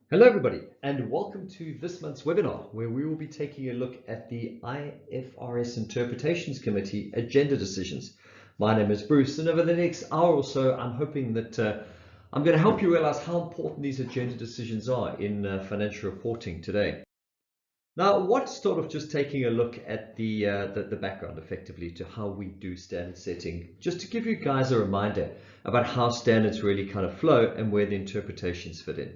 Hello everybody, and welcome to this month's webinar where we will be taking a look at the IFRS Interpretations Committee agenda decisions. My name is Bruce, and over the next hour or so I'm hoping that I'm going to help you realize how important these agenda decisions are in financial reporting today. Now, what's sort of just taking a look at the background effectively to how we do standard setting, just to give you guys a reminder about how standards really kind of flow and where the interpretations fit in.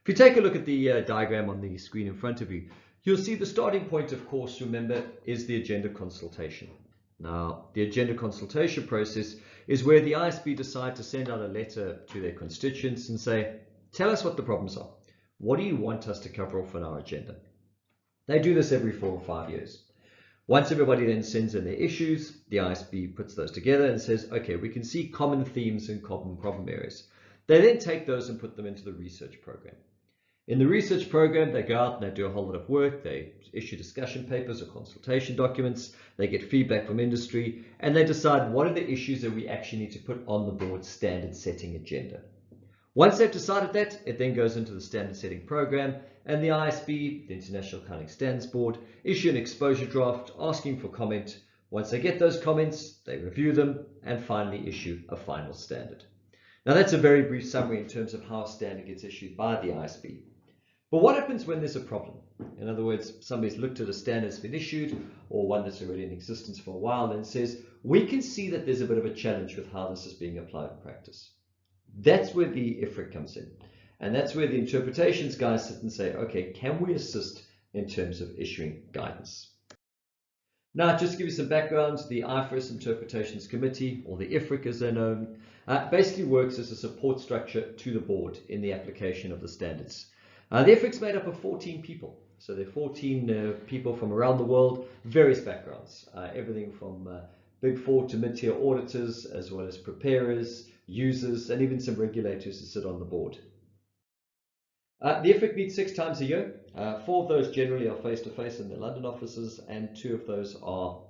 If you take a look at the diagram on the screen in front of you, you'll see the starting point, of course, remember, is the agenda consultation. Now, the agenda consultation process is where the ISB decide to send out a letter to their constituents and say, tell us what the problems are. What do you want us to cover off on our agenda? They do this every 4 or 5 years. Once everybody then sends in their issues, the ISB puts those together and says, okay, we can see common themes and common problem areas. They then take those and put them into the research program. In the research program, they go out and they do a whole lot of work. They issue discussion papers or consultation documents. They get feedback from industry, and they decide what are the issues that we actually need to put on the board's standard setting agenda. Once they've decided that, it then goes into the standard setting program, and the ISB, the International Accounting Standards Board, issue an exposure draft asking for comment. Once they get those comments, they review them and finally issue a final standard. Now that's a very brief summary in terms of how a standard gets issued by the ISB. But what happens when there's a problem? In other words, somebody's looked at a standard that's been issued or one that's already in existence for a while and says, we can see that there's a bit of a challenge with how this is being applied in practice. That's where the IFRIC comes in. And that's where the interpretations guys sit and say, okay, can we assist in terms of issuing guidance? Now, just to give you some background, the IFRS Interpretations Committee, or the IFRIC as they're known, basically works as a support structure to the board in the application of the standards. The IFRIC is made up of 14 people. So there are 14 people from around the world, various backgrounds, everything from Big Four to mid-tier auditors, as well as preparers, users, and even some regulators who sit on the board. The IFRIC meets 6 times a year. 4 of those generally are face-to-face in the London offices, and 2 of those are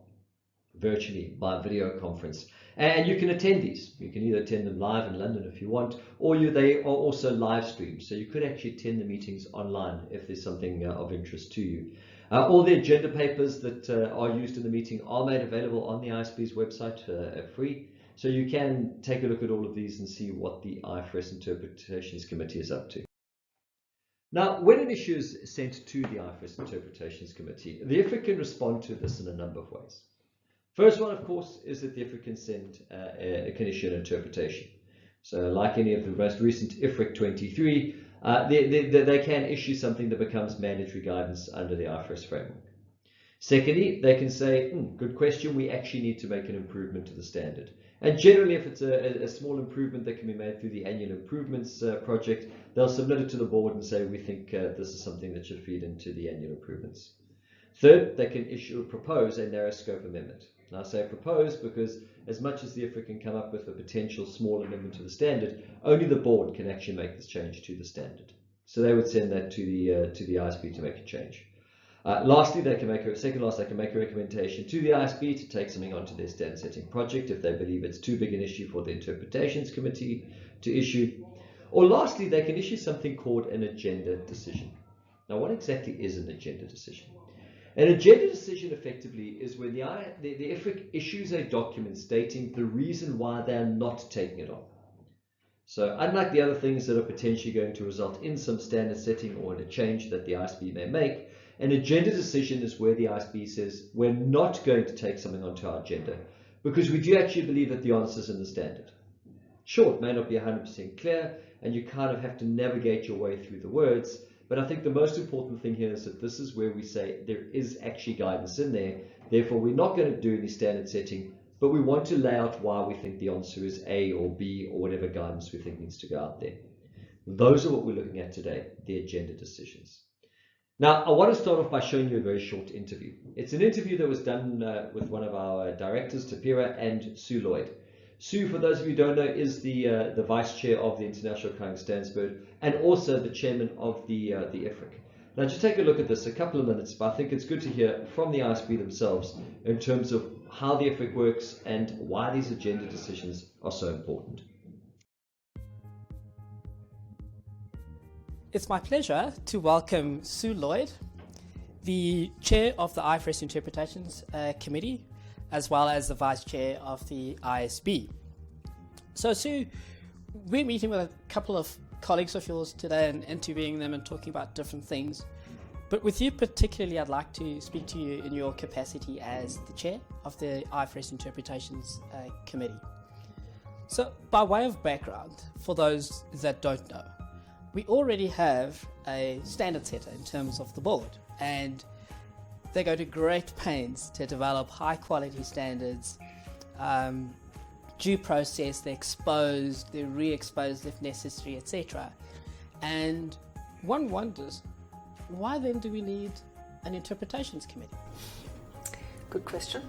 virtually by video conference. And you can attend these. You can either attend them live in London if you want, or they are also live streamed. So you could actually attend the meetings online if there's something of interest to you. All the agenda papers that are used in the meeting are made available on the ISB's website free. So you can take a look at all of these and see what the IFRS Interpretations Committee is up to. Now, when an issue is sent to the IFRS Interpretations Committee, the IFRIC can respond to this in a number of ways. First one, of course, is that the IFRIC can issue an interpretation. So like any of the most recent IFRIC 23, they can issue something that becomes mandatory guidance under the IFRS framework. Secondly, they can say, good question, we actually need to make an improvement to the standard. And generally, if it's a small improvement that can be made through the annual improvements project, they'll submit it to the board and say, we think this is something that should feed into the annual improvements. Third, they can propose a narrow scope amendment. And I say propose because as much as the IFRIC can come up with a potential small amendment to the standard, only the board can actually make this change to the standard. So they would send that to the ISB to make a change. Lastly, they can make a recommendation to the ISB to take something onto their standard setting project if they believe it's too big an issue for the Interpretations Committee to issue. Or lastly, they can issue something called an agenda decision. Now, what exactly is an agenda decision? An agenda decision effectively is when the IFRIC issues a document stating the reason why they are not taking it on. So unlike the other things that are potentially going to result in some standard setting or in a change that the ISB may make, an agenda decision is where the ISB says we're not going to take something onto our agenda because we do actually believe that the answer is in the standard. Sure, it may not be 100% clear and you kind of have to navigate your way through the words, but I think the most important thing here is that this is where we say there is actually guidance in there. Therefore, we're not going to do any standard setting, but we want to lay out why we think the answer is A or B or whatever guidance we think needs to go out there. Those are what we're looking at today, the agenda decisions. Now, I want to start off by showing you a very short interview. It's an interview that was done with one of our directors, Tapira, and Sue Lloyd. Sue, for those of you who don't know, is the vice chair of the International Accounting Standards Board and also the chairman of the IFRIC. Now, just take a look at this, a couple of minutes, but I think it's good to hear from the ISB themselves in terms of how the IFRIC works and why these agenda decisions are so important. It's my pleasure to welcome Sue Lloyd, the chair of the IFRS Interpretations Committee, as well as the vice chair of the ISB. So Sue, we're meeting with a couple of colleagues of yours today and interviewing them and talking about different things. But with you particularly, I'd like to speak to you in your capacity as the chair of the IFRS Interpretations Committee. So by way of background, for those that don't know, we already have a standard setter in terms of the board, and they go to great pains to develop high quality standards, due process, they're exposed, they're re-exposed if necessary, etc. And one wonders, why then do we need an interpretations committee? Good question.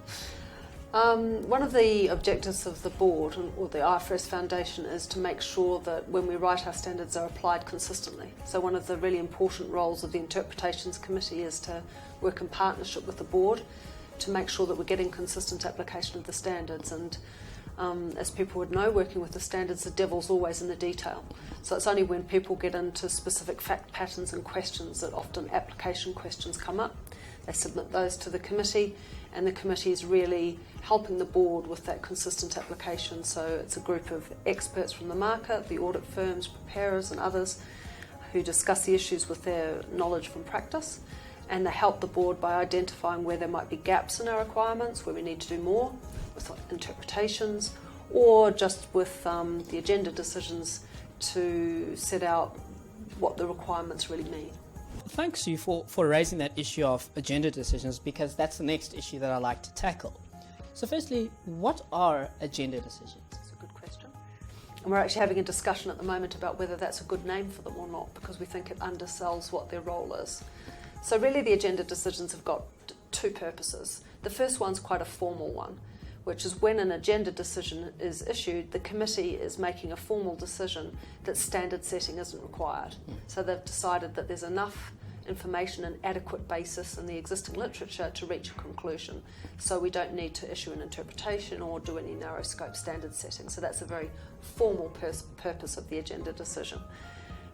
One of the objectives of the board or the IFRS Foundation is to make sure that when we write our standards are applied consistently. So one of the really important roles of the interpretations committee is to work in partnership with the board to make sure that we're getting consistent application of the standards. And as people would know, working with the standards, the devil's always in the detail. So it's only when people get into specific fact patterns and questions that often application questions come up. They submit those to the committee, and the committee is really helping the board with that consistent application. So it's a group of experts from the market, the audit firms, preparers and others who discuss the issues with their knowledge from practice, and they help the board by identifying where there might be gaps in our requirements, where we need to do more with interpretations, or just with the agenda decisions to set out what the requirements really mean. Thanks you for raising that issue of agenda decisions, because that's the next issue that I like to tackle. So firstly, what are agenda decisions? That's a good question. And we're actually having a discussion at the moment about whether that's a good name for them or not, because we think it undersells what their role is. So really the agenda decisions have got two purposes. The first one's quite a formal one, which is when an agenda decision is issued, the committee is making a formal decision that standard setting isn't required. So they've decided that there's enough information and adequate basis in the existing literature to reach a conclusion. So we don't need to issue an interpretation or do any narrow scope standard setting. So that's a very formal purpose of the agenda decision.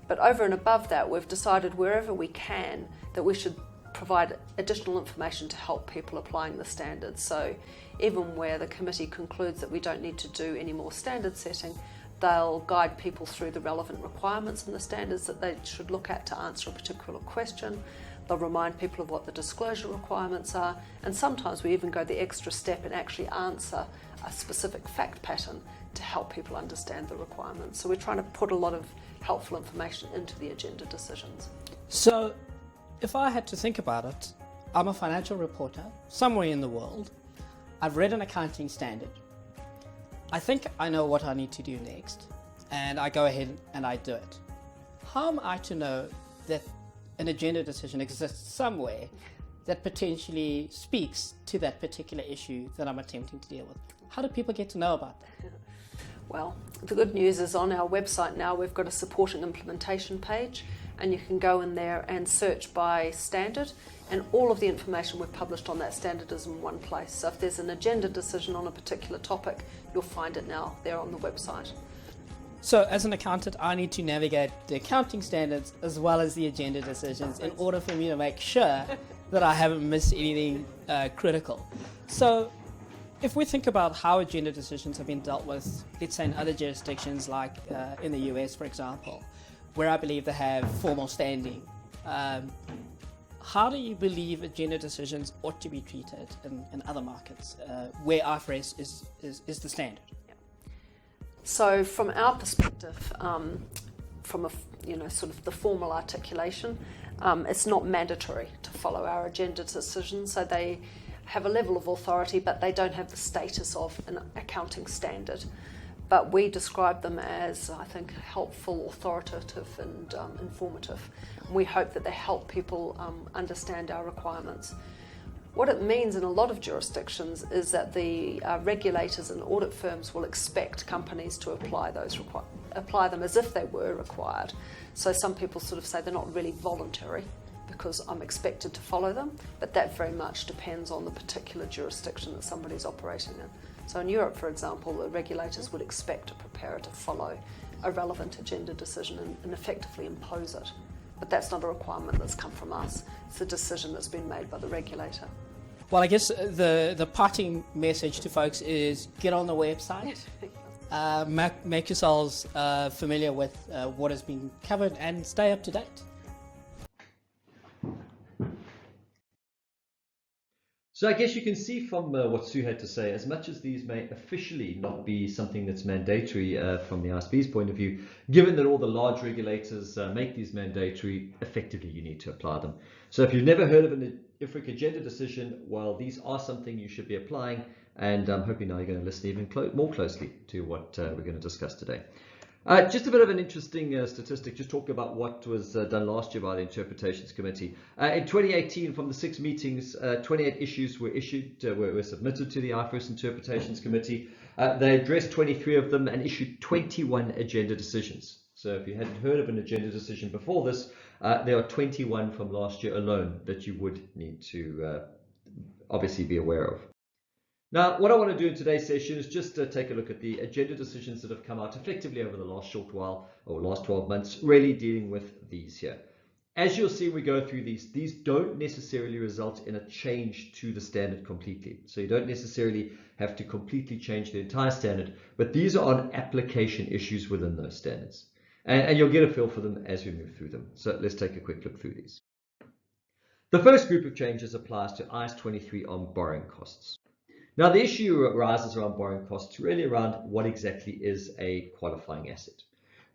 But over and above that, we've decided wherever we can that we should provide additional information to help people applying the standards. So even where the committee concludes that we don't need to do any more standard setting, they'll guide people through the relevant requirements in the standards that they should look at to answer a particular question. They'll remind people of what the disclosure requirements are, and sometimes we even go the extra step and actually answer a specific fact pattern to help people understand the requirements. So we're trying to put a lot of helpful information into the agenda decisions. So if I had to think about it, I'm a financial reporter somewhere in the world. I've read an accounting standard. I think I know what I need to do next, and I go ahead and I do it. How am I to know that an agenda decision exists somewhere that potentially speaks to that particular issue that I'm attempting to deal with? How do people get to know about that? Well, the good news is on our website now we've got a supporting implementation page, and you can go in there and search by standard, and all of the information we've published on that standard is in one place. So if there's an agenda decision on a particular topic, you'll find it now there on the website. So as an accountant, I need to navigate the accounting standards as well as the agenda decisions in order for me to make sure that I haven't missed anything critical. So if we think about how agenda decisions have been dealt with, let's say in other jurisdictions like in the US, for example, where I believe they have formal standing, how do you believe agenda decisions ought to be treated in other markets where IFRS is the standard? So from our perspective, from a sort of the formal articulation, it's not mandatory to follow our agenda decisions. So they have a level of authority, but they don't have the status of an accounting standard. But we describe them as, I think, helpful, authoritative and informative. And we hope that they help people understand our requirements. What it means in a lot of jurisdictions is that the regulators and audit firms will expect companies to apply them as if they were required. So some people sort of say they're not really voluntary because I'm expected to follow them, but that very much depends on the particular jurisdiction that somebody's operating in. So in Europe, for example, the regulators would expect a preparer to follow a relevant agenda decision and effectively impose it. But that's not a requirement that's come from us. It's a decision that's been made by the regulator. Well, I guess the parting message to folks is get on the website, make yourselves familiar with what has been covered and stay up to date. So I guess you can see from what Sue had to say, as much as these may officially not be something that's mandatory from the ISB's point of view, given that all the large regulators make these mandatory, effectively you need to apply them. So if you've never heard of an IFRIC agenda decision, well, these are something you should be applying, and I'm hoping now you're going to listen even more closely to what we're going to discuss today. Just a bit of an interesting statistic, just talking about what was done last year by the Interpretations Committee. In 2018, from the 6 meetings, 28 issues were submitted to the IFRS Interpretations Committee. They addressed 23 of them and issued 21 agenda decisions. So if you hadn't heard of an agenda decision before this, there are 21 from last year alone that you would need to obviously be aware of. Now, what I want to do in today's session is just take a look at the agenda decisions that have come out effectively over the last short while, or last 12 months, really dealing with these here. As you'll see, we go through these don't necessarily result in a change to the standard completely. So you don't necessarily have to completely change the entire standard, but these are on application issues within those standards. And you'll get a feel for them as we move through them. So let's take a quick look through these. The first group of changes applies to IAS 23 on borrowing costs. Now, the issue arises around borrowing costs, really around what exactly is a qualifying asset.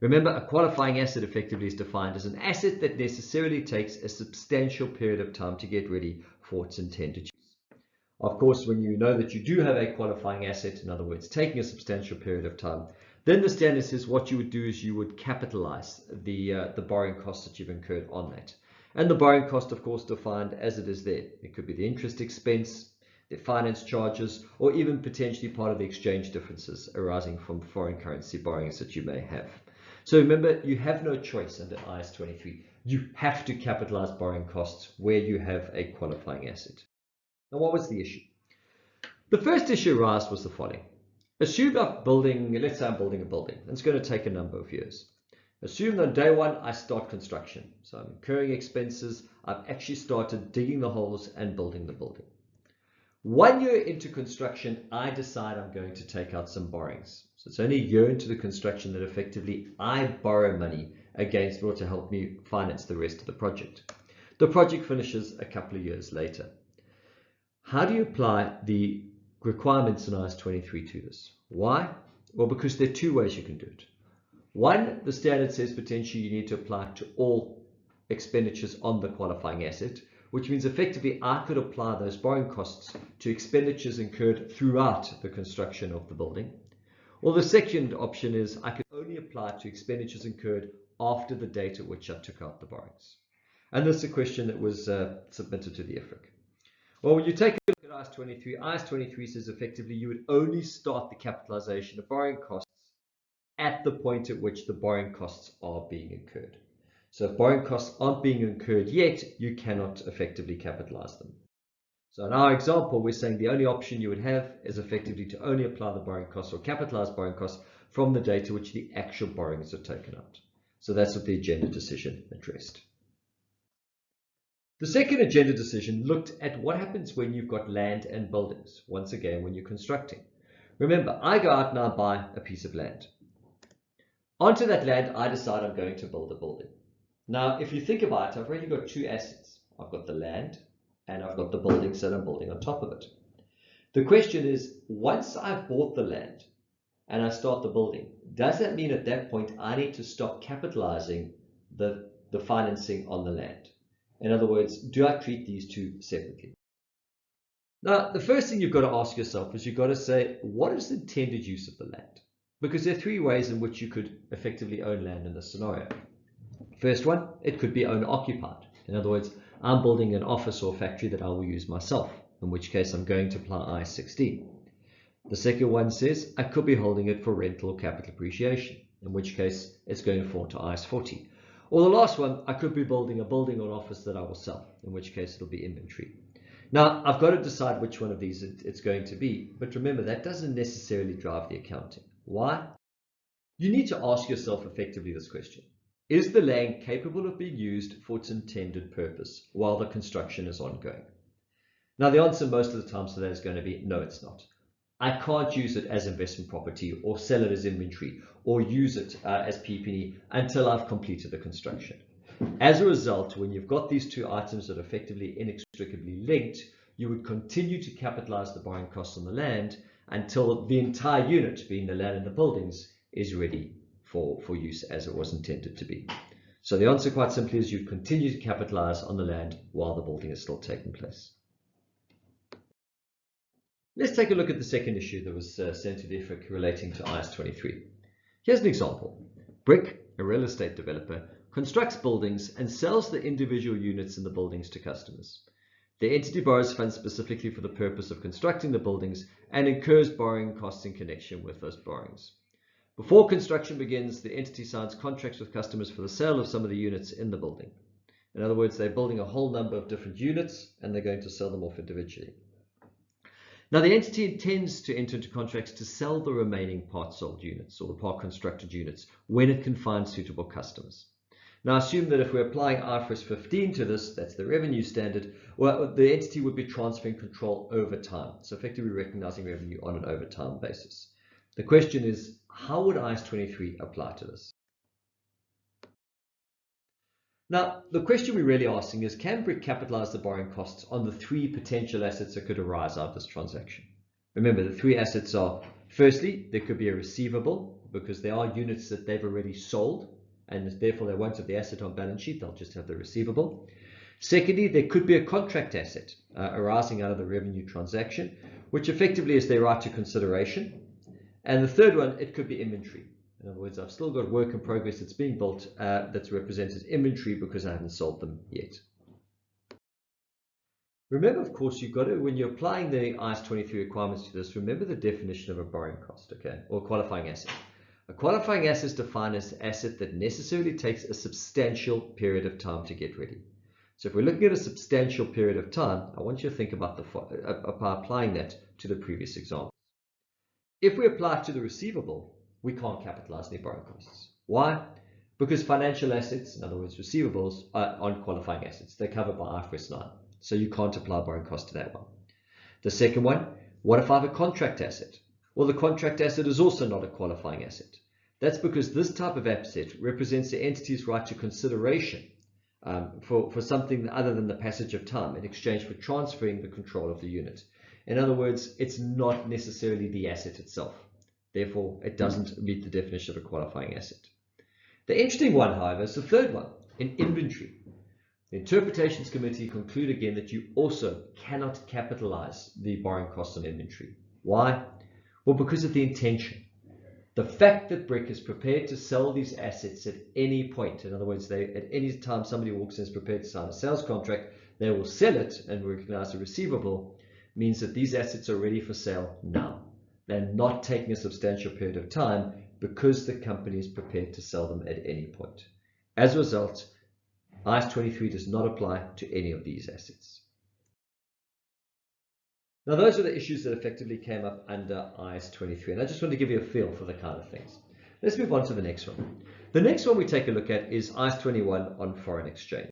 Remember, a qualifying asset effectively is defined as an asset that necessarily takes a substantial period of time to get ready for its intended use. Of course, when you know that you do have a qualifying asset, in other words, taking a substantial period of time, then the standard says what you would do is you would capitalize the borrowing costs that you've incurred on that. And the borrowing cost, of course, defined as it is there. It could be the interest expense, the finance charges, or even potentially part of the exchange differences arising from foreign currency borrowings that you may have. So remember, you have no choice under IAS 23. You have to capitalize borrowing costs where you have a qualifying asset. Now, what was the issue? The first issue arised was the following. Assume I'm building, let's say I'm building a building, and it's going to take a number of years. Assume that on day one, I start construction. So I'm incurring expenses. I've actually started digging the holes and building the building. 1 year into construction, I decide I'm going to take out some borrowings. So it's only a year into the construction that effectively I borrow money against me to help me finance the rest of the project. The project finishes a couple of years later. How do you apply the requirements in IAS 23 to this? Why? Well, because there are 2 ways you can do it. One, the standard says potentially you need to apply to all expenditures on the qualifying asset, which means effectively I could apply those borrowing costs to expenditures incurred throughout the construction of the building. Or the second option is I could only apply to expenditures incurred after the date at which I took out the borrowings. And this is a question that was submitted to the IFRIC. Well, when you take a look at IAS 23, IAS 23 says effectively you would only start the capitalization of borrowing costs at the point at which the borrowing costs are being incurred. So if borrowing costs aren't being incurred yet, you cannot effectively capitalize them. So in our example, we're saying the only option you would have is effectively to only apply the borrowing costs or capitalize borrowing costs from the date at which the actual borrowings are taken out. So that's what the agenda decision addressed. The second agenda decision looked at what happens when you've got land and buildings, once again when you're constructing. Remember, I go out and I buy a piece of land. Onto that land, I decide I'm going to build a building. Now, if you think about it, I've really got 2 assets. I've got the land and I've got the buildings that I'm building on top of it. The question is, once I've bought the land and I start the building, does that mean at that point I need to stop capitalizing the financing on the land? In other words, do I treat these 2 separately? Now, the first thing you've got to ask yourself is you've got to say, what is the intended use of the land? Because there are 3 ways in which you could effectively own land in this scenario. First one, it could be owner-occupied. In other words, I'm building an office or factory that I will use myself, in which case I'm going to apply IAS 16. The second one says I could be holding it for rental or capital appreciation, in which case it's going to fall to IAS 40. Or the last one, I could be building a building or office that I will sell, in which case it'll be inventory. Now, I've got to decide which one of these it's going to be, but remember, that doesn't necessarily drive the accounting. Why? You need to ask yourself effectively this question. Is the land capable of being used for its intended purpose while the construction is ongoing? Now, the answer most of the time to that is going to be no, it's not. I can't use it as investment property or sell it as inventory or use it as PP&E until I've completed the construction. As a result, when you've got these two items that are effectively inextricably linked, you would continue to capitalize the borrowing costs on the land until the entire unit, being the land and the buildings, is ready for use as it was intended to be. So the answer quite simply is you'd continue to capitalize on the land while the building is still taking place. Let's take a look at the second issue that was sent to the IFRIC relating to IS23. Here's an example. BRIC, a real estate developer, constructs buildings and sells the individual units in the buildings to customers. The entity borrows funds specifically for the purpose of constructing the buildings and incurs borrowing costs in connection with those borrowings. Before construction begins, the entity signs contracts with customers for the sale of some of the units in the building. In other words, they're building a whole number of different units and they're going to sell them off individually. Now, the entity intends to enter into contracts to sell the remaining part-sold units or the part-constructed units when it can find suitable customers. Now, assume that if we're applying IFRS 15 to this, that's the revenue standard, well, the entity would be transferring control over time, so effectively recognizing revenue on an over time basis. The question is, how would IS23 apply to this? Now, the question we're really asking is, can BRIC capitalize the borrowing costs on the three potential assets that could arise out of this transaction? Remember, the three assets are, firstly, there could be a receivable because there are units that they've already sold and therefore they won't have the asset on balance sheet, they'll just have the receivable. Secondly, there could be a contract asset arising out of the revenue transaction, which effectively is their right to consideration. And the third one, it could be inventory. In other words, I've still got work in progress that's being built that's represented as inventory because I haven't sold them yet. Remember, of course, you've got to, when you're applying the IS23 requirements to this, remember the definition of a borrowing cost, okay, or qualifying asset. A qualifying asset is defined as an asset that necessarily takes a substantial period of time to get ready. So if we're looking at a substantial period of time, I want you to think about applying that to the previous example. If we apply it to the receivable, we can't capitalize any borrowing costs. Why? Because financial assets, in other words receivables, aren't qualifying assets. They're covered by IFRS 9. So you can't apply borrowing cost to that one. The second one, what if I have a contract asset? Well, the contract asset is also not a qualifying asset. That's because this type of asset represents the entity's right to consideration for something other than the passage of time in exchange for transferring the control of the unit. In other words, it's not necessarily the asset itself. Therefore, it doesn't meet the definition of a qualifying asset. The interesting one, however, is the third one, in inventory. The Interpretations Committee conclude again that you also cannot capitalize the borrowing costs on inventory. Why? Well, because of the intention. The fact that BRIC is prepared to sell these assets at any point, in other words, at any time somebody walks in and is prepared to sign a sales contract, they will sell it and recognize a receivable, means that these assets are ready for sale now. They're not taking a substantial period of time because the company is prepared to sell them at any point. As a result, IS23 does not apply to any of these assets. Now, those are the issues that effectively came up under IS23, and I just want to give you a feel for the kind of things. Let's move on to the next one. The next one we take a look at is IS21 on foreign exchange.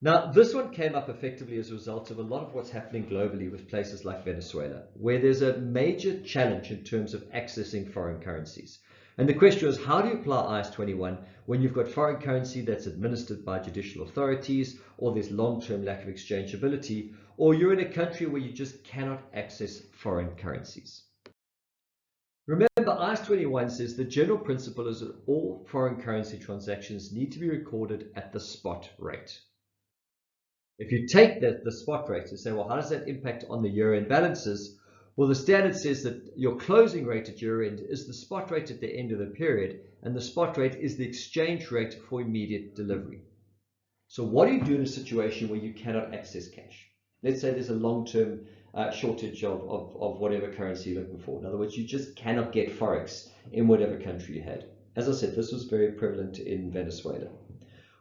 Now, this one came up effectively as a result of a lot of what's happening globally with places like Venezuela, where there's a major challenge in terms of accessing foreign currencies. And the question is, how do you apply IS21 when you've got foreign currency that's administered by judicial authorities, or there's long-term lack of exchangeability, or you're in a country where you just cannot access foreign currencies? Remember, IS21 says the general principle is that all foreign currency transactions need to be recorded at the spot rate. If you take the spot rate and say, well, how does that impact on the year-end balances? Well, the standard says that your closing rate at year-end is the spot rate at the end of the period, and the spot rate is the exchange rate for immediate delivery. So what do you do in a situation where you cannot access cash? Let's say there's a long-term shortage of whatever currency you're looking for. In other words, you just cannot get Forex in whatever country you had. As I said, this was very prevalent in Venezuela.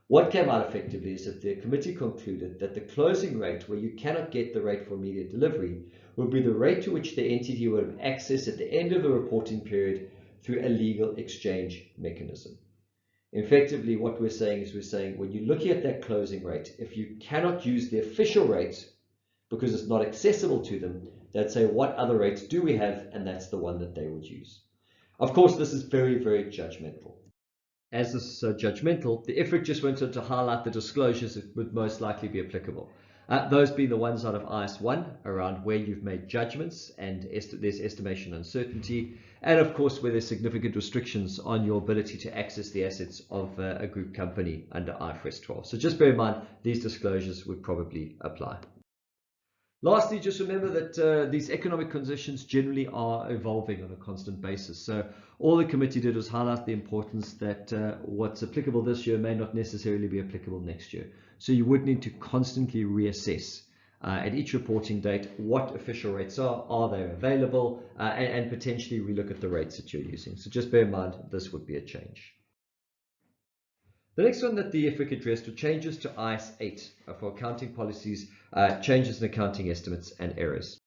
What came out effectively is that the committee concluded that the closing rate, where you cannot get the rate for immediate delivery, will be the rate to which the entity would have access at the end of the reporting period through a legal exchange mechanism. Effectively, what we're saying is when you're looking at that closing rate, if you cannot use the official rate because it's not accessible to them, they'd say, what other rates do we have? And that's the one that they would use. Of course, this is very, very judgmental. As this is so judgmental, the IFRIC just went on to highlight the disclosures that would most likely be applicable. Those being the ones out of IS1 around where you've made judgments and there's estimation uncertainty, and of course where there's significant restrictions on your ability to access the assets of a group company under IFRS 12. So just bear in mind these disclosures would probably apply. Lastly, just remember that these economic conditions generally are evolving on a constant basis. So all the committee did was highlight the importance that what's applicable this year may not necessarily be applicable next year. So you would need to constantly reassess at each reporting date what official rates are they available, and potentially relook at the rates that you're using. So just bear in mind this would be a change. The next one that the IFRIC addressed were changes to IS 8 for accounting policies, changes in accounting estimates and errors.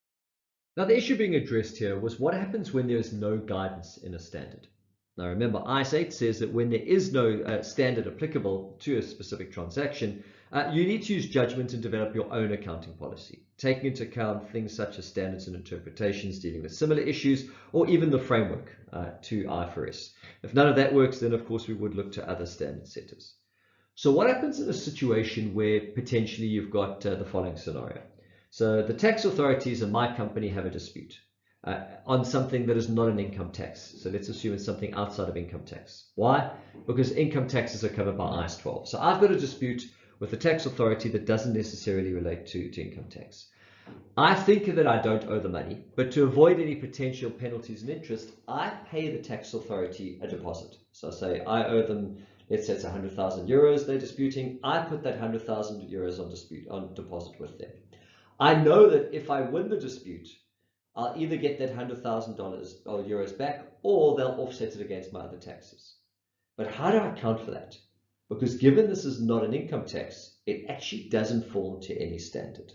Now the issue being addressed here was what happens when there is no guidance in a standard. Now remember, IS 8 says that when there is no standard applicable to a specific transaction, you need to use judgment and develop your own accounting policy, taking into account things such as standards and interpretations dealing with similar issues, or even the framework to IFRS. If none of that works, then of course we would look to other standard setters. So what happens in a situation where potentially you've got the following scenario? So the tax authorities and my company have a dispute on something that is not an income tax. So let's assume it's something outside of income tax. Why? Because income taxes are covered by IS 12. So I've got a dispute with the tax authority that doesn't necessarily relate to income tax. I think that I don't owe the money, but to avoid any potential penalties and interest, I pay the tax authority a deposit. So I say I owe them, let's say it's 100,000 euros they're disputing. I put that 100,000 euros on deposit with them. I know that if I win the dispute, I'll either get that $100,000 or euros back, or they'll offset it against my other taxes. But how do I account for that? Because given this is not an income tax, it actually doesn't fall to any standard.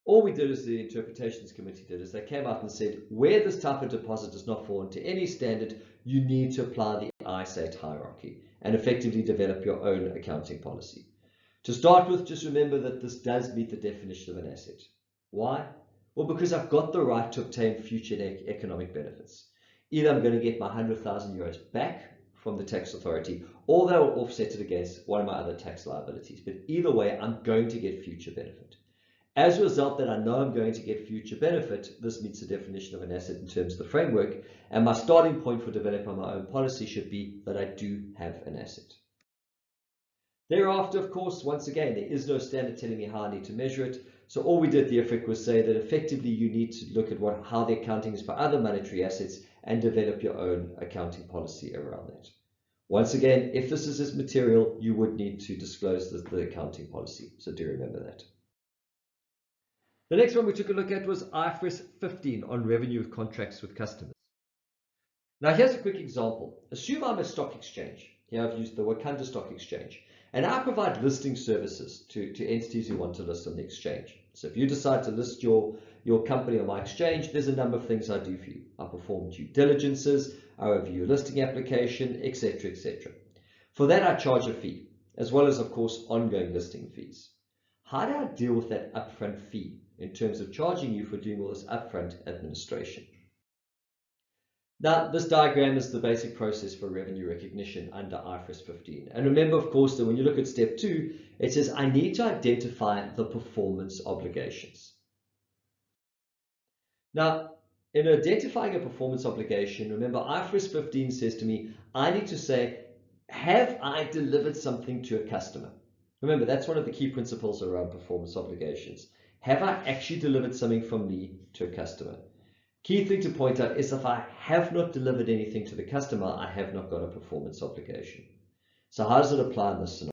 All we did as the interpretations committee did is they came out and said, where this type of deposit does not fall into any standard, you need to apply the IS 8 hierarchy and effectively develop your own accounting policy. To start with, just remember that this does meet the definition of an asset. Why? Well, because I've got the right to obtain future economic benefits. Either I'm going to get my 100,000 euros back from the tax authority, or they'll offset it against one of my other tax liabilities. But either way, I'm going to get future benefit. As a result that I know I'm going to get future benefit, this meets the definition of an asset in terms of the framework, and my starting point for developing my own policy should be that I do have an asset. Thereafter, of course, once again, there is no standard telling me how I need to measure it. So all we did at the IFRIC was say that effectively you need to look at how the accounting is for other monetary assets and develop your own accounting policy around that. Once again, if this is material, you would need to disclose the accounting policy. So do remember that. The next one we took a look at was IFRS 15 on revenue of contracts with customers. Now here's a quick example. Assume I'm a stock exchange. Here I've used the Wakanda Stock Exchange. And I provide listing services to entities who want to list on the exchange. So if you decide to list your company on my exchange, there's a number of things I do for you. I perform due diligences, I review your listing application, etc., etc. For that, I charge a fee, as well as, of course, ongoing listing fees. How do I deal with that upfront fee in terms of charging you for doing all this upfront administration? Now, this diagram is the basic process for revenue recognition under IFRS 15. And remember, of course, that when you look at step 2, it says I need to identify the performance obligations. Now, in identifying a performance obligation, remember IFRS 15 says to me, I need to say, have I delivered something to a customer? Remember, that's one of the key principles around performance obligations. Have I actually delivered something from me to a customer? Key thing to point out is if I have not delivered anything to the customer, I have not got a performance obligation. So how does it apply in this scenario?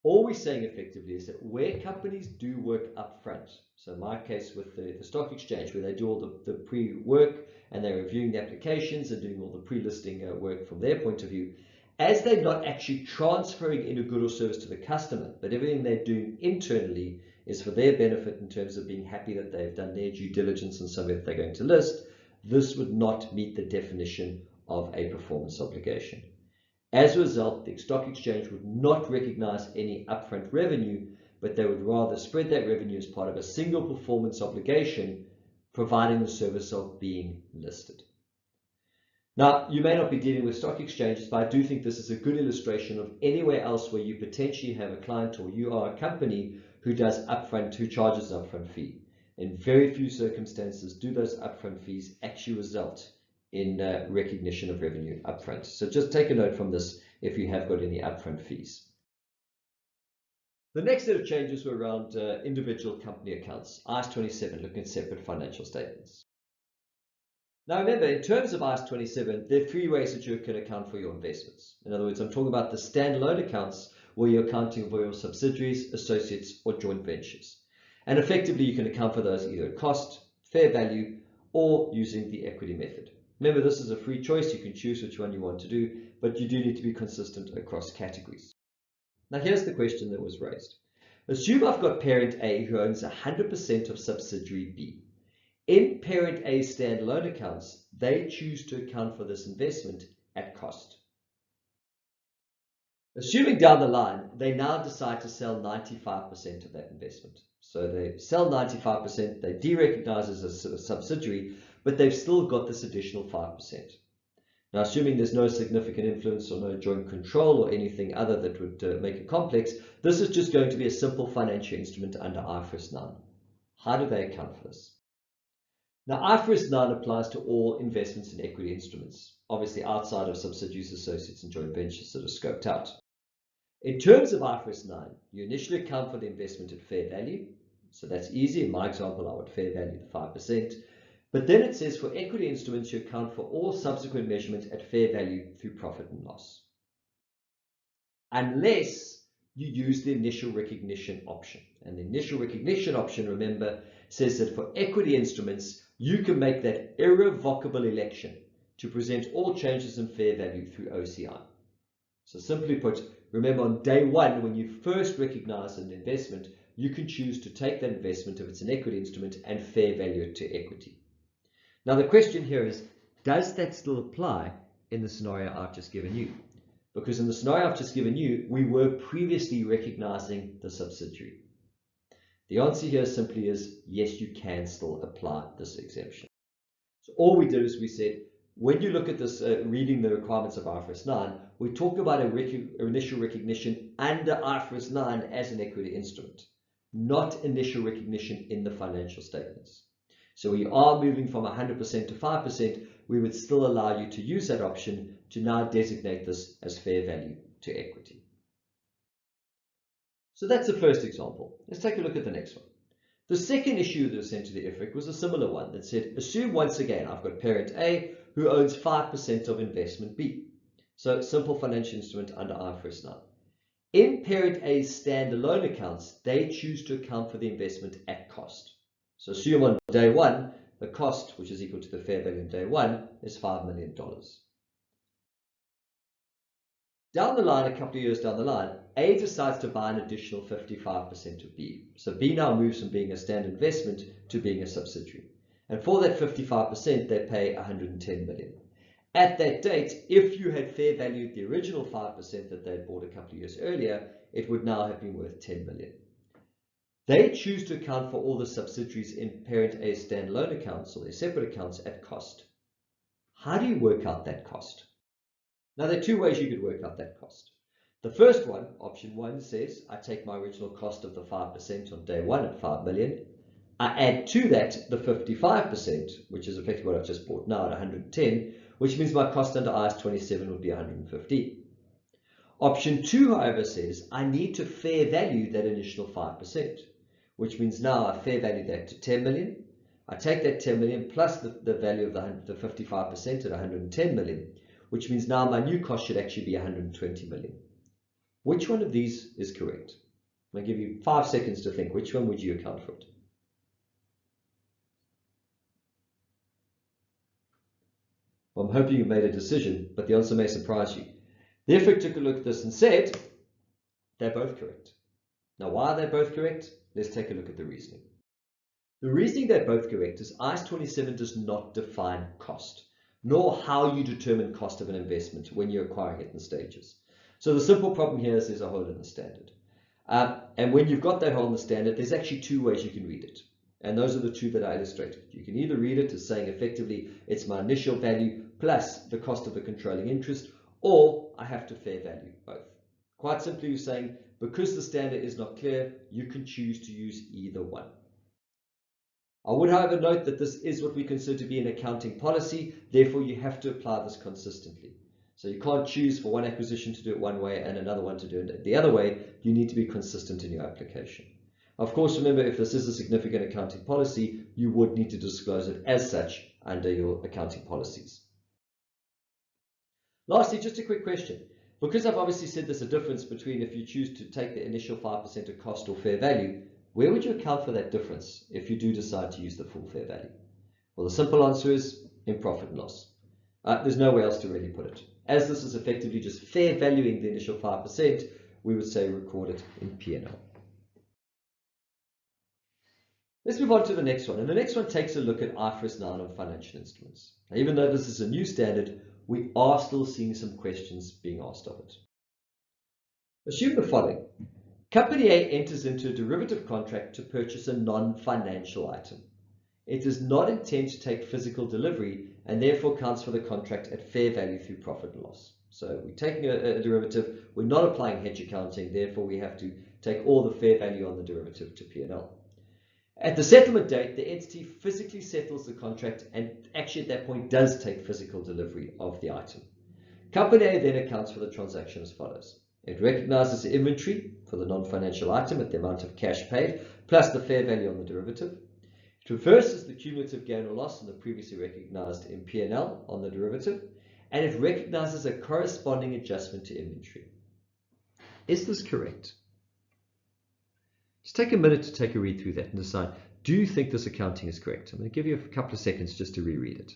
All we're saying effectively is that where companies do work up front, so in my case with the stock exchange, where they do all the pre-work and they're reviewing the applications and doing all the pre-listing work from their point of view, as they're not actually transferring in a good or service to the customer, but everything they're doing internally is for their benefit in terms of being happy that they've done their due diligence on something that they're going to list, this would not meet the definition of a performance obligation. As a result, the stock exchange would not recognize any upfront revenue, but they would rather spread that revenue as part of a single performance obligation, providing the service of being listed. Now, you may not be dealing with stock exchanges, but I do think this is a good illustration of anywhere else where you potentially have a client or you are a company who charges an upfront fee. In very few circumstances do those upfront fees actually result in recognition of revenue upfront. So just take a note from this if you have got any upfront fees. The next set of changes were around individual company accounts, IAS 27, looking at separate financial statements. Now remember, in terms of IAS 27, there are three ways that you can account for your investments. In other words, I'm talking about the standalone accounts where you're accounting for your subsidiaries, associates, or joint ventures. And effectively, you can account for those either at cost, fair value, or using the equity method. Remember, this is a free choice. You can choose which one you want to do, but you do need to be consistent across categories. Now here's the question that was raised. Assume I've got parent A who owns 100% of subsidiary B. In parent A's standalone accounts, they choose to account for this investment at cost. Assuming down the line, they now decide to sell 95% of that investment. So they sell 95%, they de-recognize as a subsidiary, but they've still got this additional 5%. Now, assuming there's no significant influence or no joint control or anything other that would make it complex, this is just going to be a simple financial instrument under IFRS 9. How do they account for this? Now, IFRS 9 applies to all investments in equity instruments, obviously outside of subsidiaries, associates, and joint ventures that are scoped out. In terms of IFRS 9, you initially account for the investment at fair value. So that's easy. In my example, I would fair value the 5%. But then it says for equity instruments, you account for all subsequent measurements at fair value through profit and loss. Unless you use the initial recognition option. And the initial recognition option, remember, says that for equity instruments, you can make that irrevocable election to present all changes in fair value through OCI. So simply put, remember on day one, when you first recognize an investment, you can choose to take that investment if it's an equity instrument and fair value it to equity. Now the question here is, does that still apply in the scenario I've just given you? Because in the scenario I've just given you, we were previously recognizing the subsidiary. The answer here simply is, yes, you can still apply this exemption. So all we did is we said, when you look at this, reading the requirements of IFRS 9, we talk about initial recognition under IFRS 9 as an equity instrument, not initial recognition in the financial statements. So we are moving from 100% to 5%, we would still allow you to use that option to now designate this as fair value to equity. So that's the first example. Let's take a look at the next one. The second issue that was sent to the IFRIC was a similar one that said, assume once again I've got parent A who owns 5% of investment B. So simple financial instrument under IFRS 9. In parent A's standalone accounts, they choose to account for the investment at cost. So assume on day one, the cost, which is equal to the fair value on day one, is $5 million. Down the line, a couple of years down the line, A decides to buy an additional 55% of B. So B now moves from being a standard investment to being a subsidiary. And for that 55%, they pay $110 million. At that date, if you had fair valued the original 5% that they had bought a couple of years earlier, it would now have been worth $10 million. They choose to account for all the subsidiaries in parent A's standalone accounts or their separate accounts at cost. How do you work out that cost? Now, there are two ways you could work out that cost. The first one, option one, says I take my original cost of the 5% on day one at $5 million. I add to that the 55%, which is effectively what I've just bought now at 110, which means my cost under IAS 27 would be 150. Option two, however, says I need to fair value that initial 5%, which means now I fair value that to 10 million. I take that 10 million plus the value of the 55% at 110 million, which means now my new cost should actually be 120 million. Which one of these is correct? I'm going to give you 5 seconds to think. Which one would you account for it? Well, I'm hoping you made a decision, but the answer may surprise you. The IFRIC took a look at this and said they're both correct. Now, why are they both correct? Let's take a look at the reasoning. The reasoning they're both correct is IAS 27 does not define cost. nor how you determine cost of an investment when you're acquiring it in stages. So the simple problem here is there's a hole in the standard. And when you've got that hole in the standard, there's actually two ways you can read it. And those are the two that I illustrated. You can either read it as saying effectively it's my initial value plus the cost of the controlling interest, or I have to fair value both. Quite simply, you're saying because the standard is not clear, you can choose to use either one. I would, however, note that this is what we consider to be an accounting policy. Therefore, you have to apply this consistently. So you can't choose for one acquisition to do it one way and another one to do it the other way. You need to be consistent in your application. Of course, remember, if this is a significant accounting policy, you would need to disclose it as such under your accounting policies. Lastly, just a quick question. Because I've obviously said there's a difference between if you choose to take the initial 5% of cost or fair value, where would you account for that difference if you do decide to use the full fair value? Well, the simple answer is in profit and loss. There's nowhere else to really put it. As this is effectively just fair valuing the initial 5%, we would say record it in P&L. Let's move on to the next one. And the next one takes a look at IFRS 9 on financial instruments. Now, even though this is a new standard, we are still seeing some questions being asked of it. Assume the following. Company A enters into a derivative contract to purchase a non-financial item. It does not intend to take physical delivery and therefore counts for the contract at fair value through profit and loss. So we're taking a derivative, we're not applying hedge accounting, therefore we have to take all the fair value on the derivative to P&L. At the settlement date, the entity physically settles the contract and actually at that point does take physical delivery of the item. Company A then accounts for the transaction as follows. It recognizes the inventory for the non-financial item at the amount of cash paid plus the fair value on the derivative. It reverses the cumulative gain or loss on the previously recognized in P&L on the derivative, and it recognizes a corresponding adjustment to inventory. Is this correct? Just take a minute to take a read through that and decide, do you think this accounting is correct? I'm going to give you a couple of seconds just to reread it.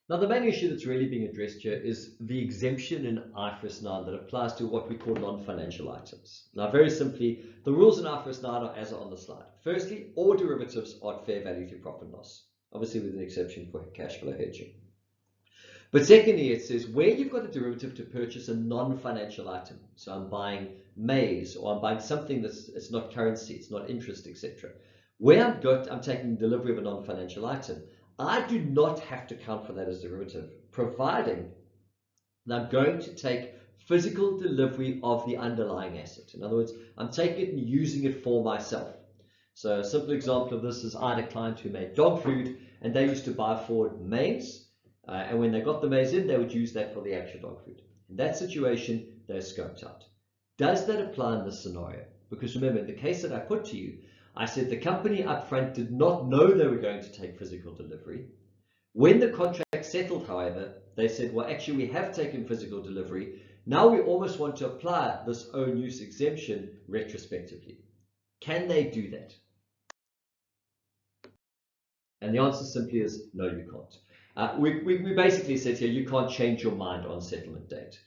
Now, the main issue that's really being addressed here is the exemption in IFRS 9 that applies to what we call non-financial items. Now, very simply, the rules in IFRS 9 are as are on the slide. Firstly, all derivatives are at fair value through profit and loss, obviously with an exception for cash flow hedging. But secondly, it says where you've got a derivative to purchase a non-financial item, so I'm buying maize or I'm buying something it's not currency, it's not interest, etc. Where I'm taking delivery of a non-financial item, I do not have to count for that as derivative, providing that I'm going to take physical delivery of the underlying asset. In other words, I'm taking it and using it for myself. So a simple example of this is I had a client who made dog food and they used to buy forward maize, and when they got the maize in, they would use that for the actual dog food. In that situation, they're scoped out. Does that apply in this scenario? Because remember, in the case that I put to you, I said the company up front did not know they were going to take physical delivery. When the contract settled, however, they said, well, actually, we have taken physical delivery. Now we almost want to apply this own use exemption retrospectively. Can they do that? And the answer simply is no, you can't. We basically said here, you can't change your mind on settlement date.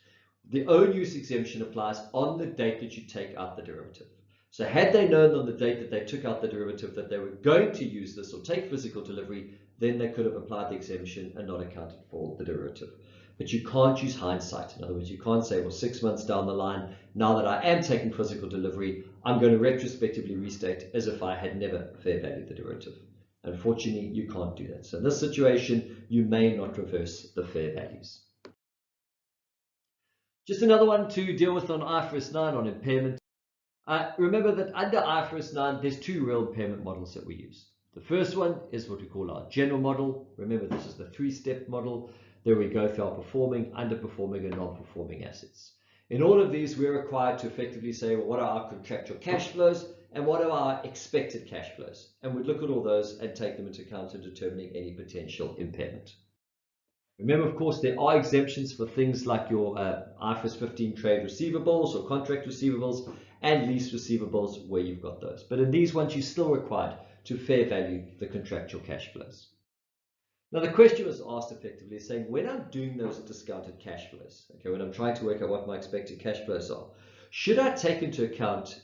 The own use exemption applies on the date that you take out the derivative. So had they known on the date that they took out the derivative that they were going to use this or take physical delivery, then they could have applied the exemption and not accounted for the derivative. But you can't use hindsight. In other words, you can't say, well, 6 months down the line, now that I am taking physical delivery, I'm going to retrospectively restate as if I had never fair valued the derivative. Unfortunately, you can't do that. So in this situation, you may not reverse the fair values. Just another one to deal with on IFRS 9 on impairment. Remember that under IFRS 9, there's two real impairment models that we use. The first one is what we call our general model. Remember, this is the three-step model. There we go through our performing, underperforming, and non-performing assets. In all of these, we're required to effectively say, well, what are our contractual cash flows and what are our expected cash flows? And we'd look at all those and take them into account in determining any potential impairment. Remember, of course, there are exemptions for things like your IFRS 15 trade receivables or contract receivables and lease receivables where you've got those. But in these ones, you're still required to fair value the contractual cash flows. Now, the question was asked effectively saying, when I'm doing those discounted cash flows, okay, when I'm trying to work out what my expected cash flows are, should I take into account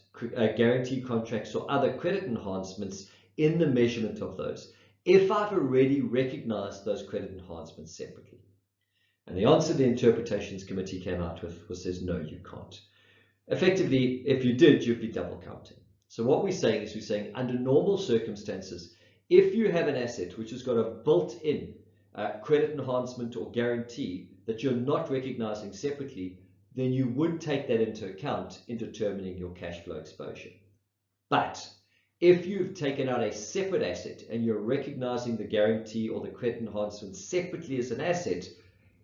guarantee contracts or other credit enhancements in the measurement of those if I've already recognized those credit enhancements separately? And the answer the Interpretations Committee came out with says no, you can't. Effectively, if you did, you'd be double counting. So what we're saying is under normal circumstances, if you have an asset which has got a built-in credit enhancement or guarantee that you're not recognizing separately, then you would take that into account in determining your cash flow exposure. But if you've taken out a separate asset and you're recognizing the guarantee or the credit enhancement separately as an asset,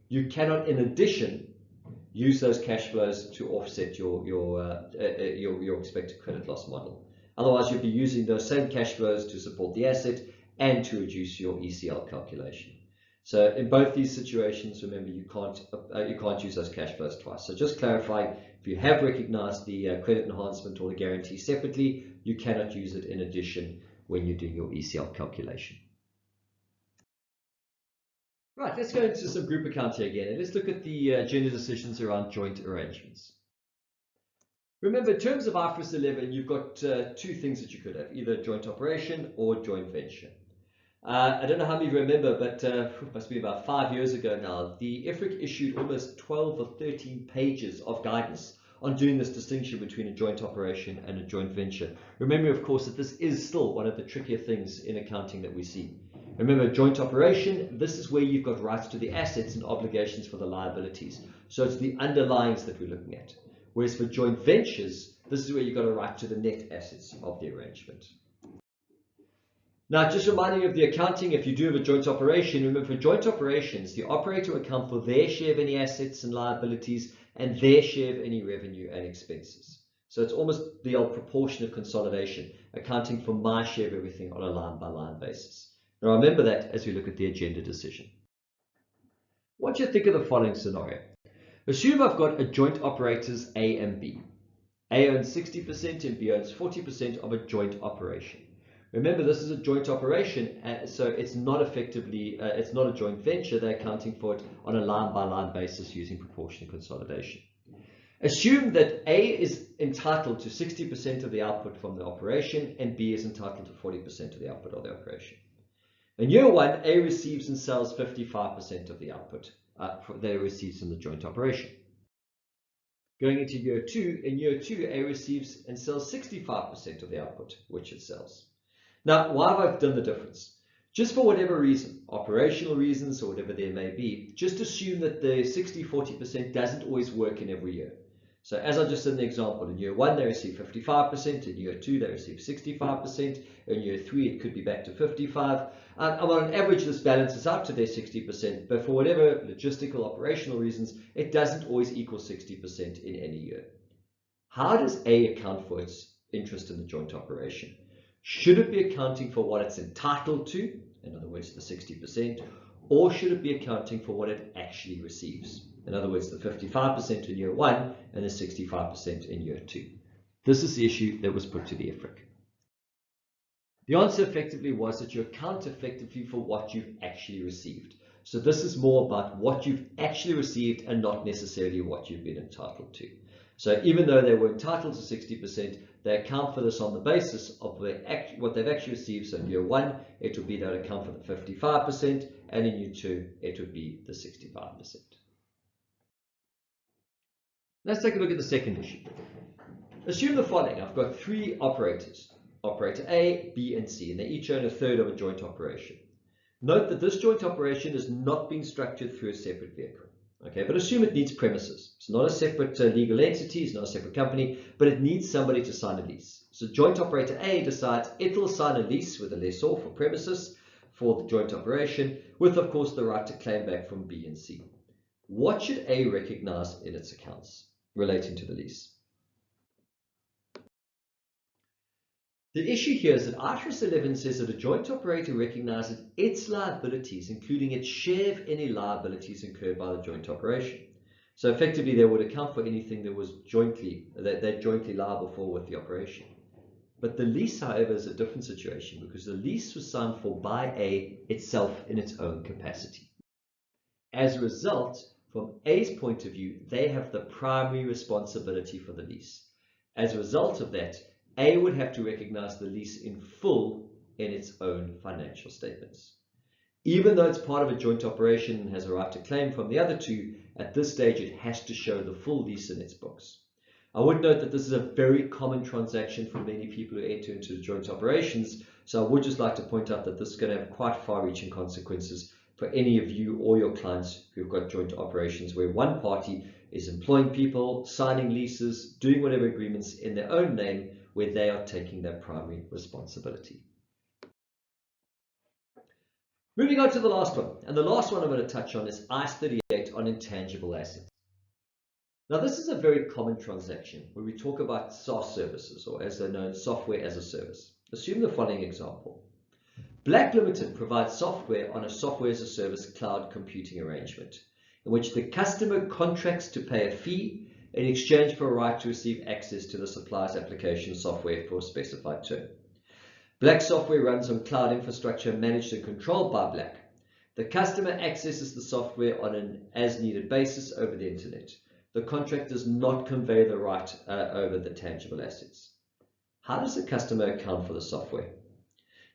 you cannot, in addition, use those cash flows to offset your expected credit loss model. Otherwise, you'd be using those same cash flows to support the asset and to reduce your ECL calculation. So in both these situations, remember, you can't use those cash flows twice. So just clarifying, if you have recognized the credit enhancement or the guarantee separately, you cannot use it in addition when you're doing your ECL calculation. Right, let's go into some group accounting again, and let's look at the agenda decisions around joint arrangements. Remember, in terms of IFRS 11, you've got two things that you could have, either joint operation or joint venture. I don't know how many of you remember, but it must be about 5 years ago now, the IFRIC issued almost 12 or 13 pages of guidance on doing this distinction between a joint operation and a joint venture. Remember, of course, that this is still one of the trickier things in accounting that we see. Remember, joint operation, this is where you've got rights to the assets and obligations for the liabilities. So it's the underlyings that we're looking at. Whereas for joint ventures, this is where you've got a right to the net assets of the arrangement. Now, just reminding you of the accounting, if you do have a joint operation, remember for joint operations, the operator will account for their share of any assets and liabilities and their share of any revenue and expenses. So it's almost the old proportionate consolidation, accounting for my share of everything on a line-by-line basis. Now remember that as we look at the agenda decision. I want you to think of the following scenario. Assume I've got a joint operators A and B. A owns 60% and B owns 40% of a joint operation. Remember, this is a joint operation, so it's not effectively, it's not a joint venture. They're accounting for it on a line-by-line basis using proportionate consolidation. Assume that A is entitled to 60% of the output from the operation and B is entitled to 40% of the output of the operation. In year one, A receives and sells 55% of the output that it receives from the joint operation. Going into year two, in year two, A receives and sells 65% of the output which it sells. Now, why have I done the difference? Just for whatever reason, operational reasons or whatever there may be, just assume that the 60-40% doesn't always work in every year. So as I just said in the example, in year one they receive 55%, in year two they receive 65%, in year three it could be back to 55%. And on average this balances out to their 60%, but for whatever logistical operational reasons, it doesn't always equal 60% in any year. How does A account for its interest in the joint operation? Should it be accounting for what it's entitled to, in other words the 60%, or should it be accounting for what it actually receives? In other words, the 55% in year one and the 65% in year two. This is the issue that was put to the IFRIC. The answer effectively was that you account effectively for what you've actually received. So this is more about what you've actually received and not necessarily what you've been entitled to. So even though they were entitled to 60%, they account for this on the basis of what they've actually received. So in year one, it would be they would account for the 55%, and in year two, it would be the 65%. Let's take a look at the second issue. Assume the following. I've got three operators, operator A, B, and C, and they each own a third of a joint operation. Note that this joint operation is not being structured through a separate vehicle. Okay, but assume it needs premises. It's not a separate legal entity, it's not a separate company, but it needs somebody to sign a lease. So joint operator A decides it will sign a lease with a lessor for premises for the joint operation, with of course the right to claim back from B and C. What should A recognize in its accounts relating to the lease? The issue here is that IFRS 11 says that a joint operator recognizes its liabilities, including its share of any liabilities incurred by the joint operation. So effectively, they would account for anything that was they're jointly liable for with the operation. But the lease, however, is a different situation because the lease was signed for by A itself in its own capacity. As a result, from A's point of view, they have the primary responsibility for the lease. As a result of that, A would have to recognize the lease in full in its own financial statements. Even though it's part of a joint operation and has a right to claim from the other two, at this stage it has to show the full lease in its books. I would note that this is a very common transaction for many people who enter into joint operations, so I would just like to point out that this is going to have quite far-reaching consequences for any of you or your clients who've got joint operations where one party is employing people, signing leases, doing whatever agreements in their own name where they are taking their primary responsibility. Moving on to the last one, and the last one I'm going to touch on is IAS 38 on intangible assets. Now this is a very common transaction where we talk about SaaS services, or as they're known, software as a service. Assume the following example. Black Limited provides software on a software as a service cloud computing arrangement in which the customer contracts to pay a fee in exchange for a right to receive access to the supplier's application software for a specified term. Black software runs on cloud infrastructure managed and controlled by Black. The customer accesses the software on an as-needed basis over the internet. The contract does not convey the right over the tangible assets. How does the customer account for the software?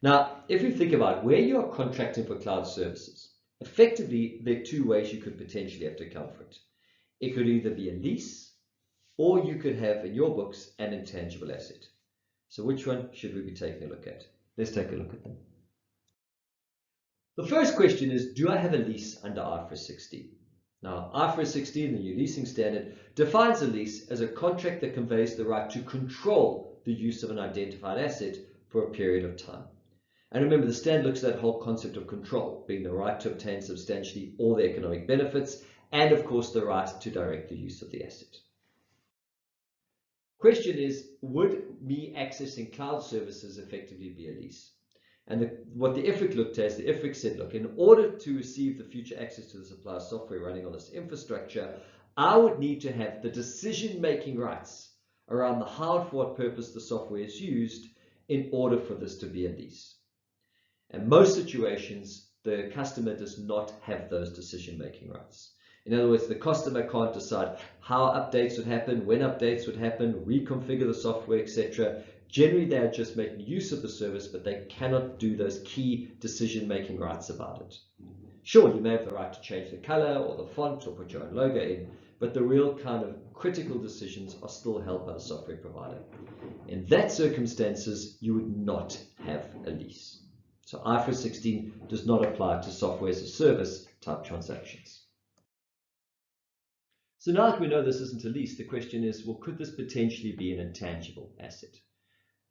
Now, if you think about where you are contracting for cloud services, effectively there are two ways you could potentially have to account for it. It could either be a lease, or you could have in your books an intangible asset. So which one should we be taking a look at? Let's take a look at them. The first question is, do I have a lease under IFRS 16? Now, IFRS 16, the new leasing standard, defines a lease as a contract that conveys the right to control the use of an identified asset for a period of time. And remember, the standard looks at that whole concept of control, being the right to obtain substantially all the economic benefits, and of course the right to direct the use of the asset. Question is, would me accessing cloud services effectively be a lease? And what the IFRIC looked at is the IFRIC said, look, in order to receive the future access to the supplier software running on this infrastructure, I would need to have the decision-making rights around the how and for what purpose the software is used in order for this to be a lease. In most situations, the customer does not have those decision-making rights. In other words, the customer can't decide how updates would happen, when updates would happen, reconfigure the software, etc. Generally, they are just making use of the service, but they cannot do those key decision-making rights about it. Sure, you may have the right to change the color or the font or put your own logo in, but the real kind of critical decisions are still held by the software provider. In that circumstances, you would not have a lease. So IFRS 16 does not apply to software as a service type transactions. So now that we know this isn't a lease, the question is, well, could this potentially be an intangible asset?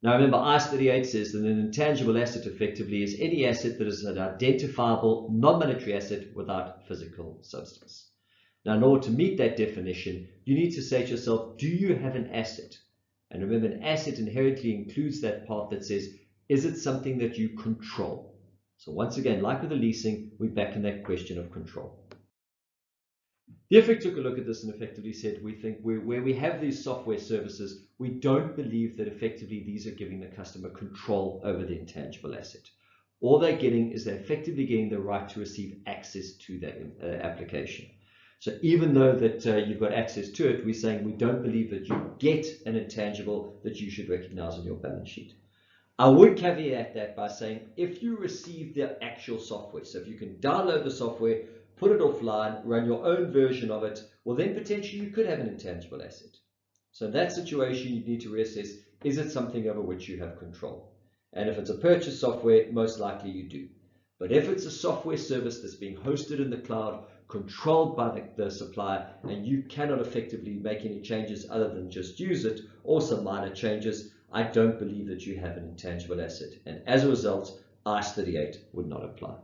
Now remember, IAS 38 says that an intangible asset effectively is any asset that is an identifiable non-monetary asset without physical substance. Now in order to meet that definition, you need to say to yourself, do you have an asset? And remember, an asset inherently includes that part that says, is it something that you control? So once again, like with the leasing, we're back in that question of control. The IFRIC took a look at this and effectively said, we think where we have these software services, we don't believe that effectively these are giving the customer control over the intangible asset. All they're getting is they're effectively getting the right to receive access to that application. So even though that you've got access to it, we're saying we don't believe that you get an intangible that you should recognize on your balance sheet. I would caveat that by saying if you receive the actual software, so if you can download the software, put it offline, run your own version of it, well then potentially you could have an intangible asset. So in that situation, you need to reassess, is it something over which you have control? And if it's a purchase software, most likely you do. But if it's a software service that's being hosted in the cloud, controlled by the supplier, and you cannot effectively make any changes other than just use it, or some minor changes, I don't believe that you have an intangible asset. And as a result, IAS 38 would not apply.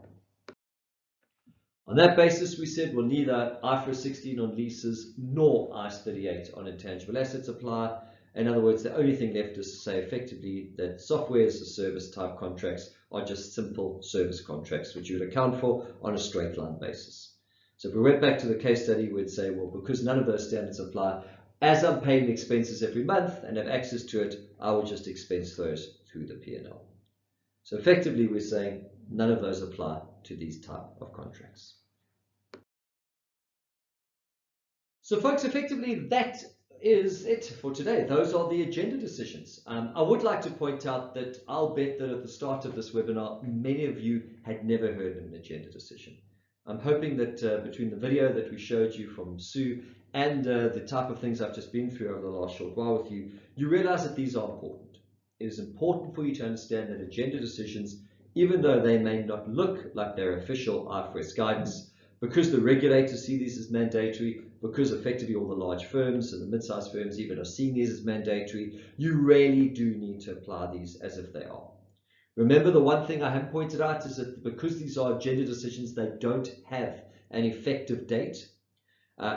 On that basis, we said, well, neither IFRS 16 on leases nor IAS 38 on intangible assets apply. In other words, the only thing left is to say effectively that software as a service type contracts are just simple service contracts, which you would account for on a straight line basis. So if we went back to the case study, we'd say, well, because none of those standards apply, as I'm paying the expenses every month and have access to it, I will just expense those through the P&L. So effectively, we're saying none of those apply to these type of contracts. So folks, effectively that is it for today. Those are the agenda decisions. I would like to point out that I'll bet that at the start of this webinar, many of you had never heard of an agenda decision. I'm hoping that between the video that we showed you from Sue and the type of things I've just been through over the last short while with you, you realize that these are important. It is important for you to understand that agenda decisions, even though they may not look like they're official IFRS guidance, because the regulators see these as mandatory, because effectively all the large firms and the mid-sized firms even are seeing these as mandatory, you really do need to apply these as if they are. Remember, the one thing I haven't pointed out is that because these are agenda decisions, they don't have an effective date.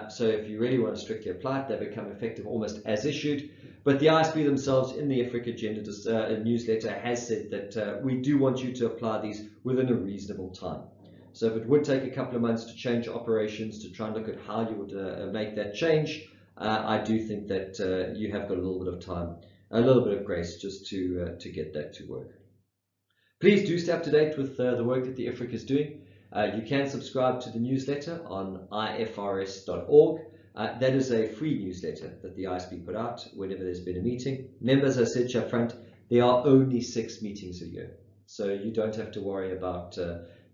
So if you really want to strictly apply it, they become effective almost as issued. But the ISB themselves in the IFRIC agenda newsletter has said that we do want you to apply these within a reasonable time. So if it would take a couple of months to change operations, to try and look at how you would make that change, I do think that you have got a little bit of time, a little bit of grace just to get that to work. Please do stay up to date with the work that the IFRIC is doing. You can subscribe to the newsletter on ifrs.org. That is a free newsletter that the ISB put out whenever there's been a meeting. Remember, as I said up front, there are only 6 meetings a year. So you don't have to worry about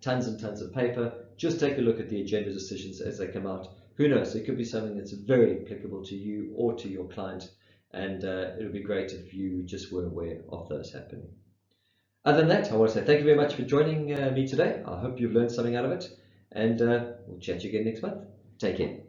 tons and tons of paper. Just take a look at the agenda decisions as they come out. Who knows, it could be something that's very applicable to you or to your client, and it would be great if you just were aware of those happening. Other than that, I want to say thank you very much for joining me today. I hope you've learned something out of it, and we'll chat to you again next month. Take care.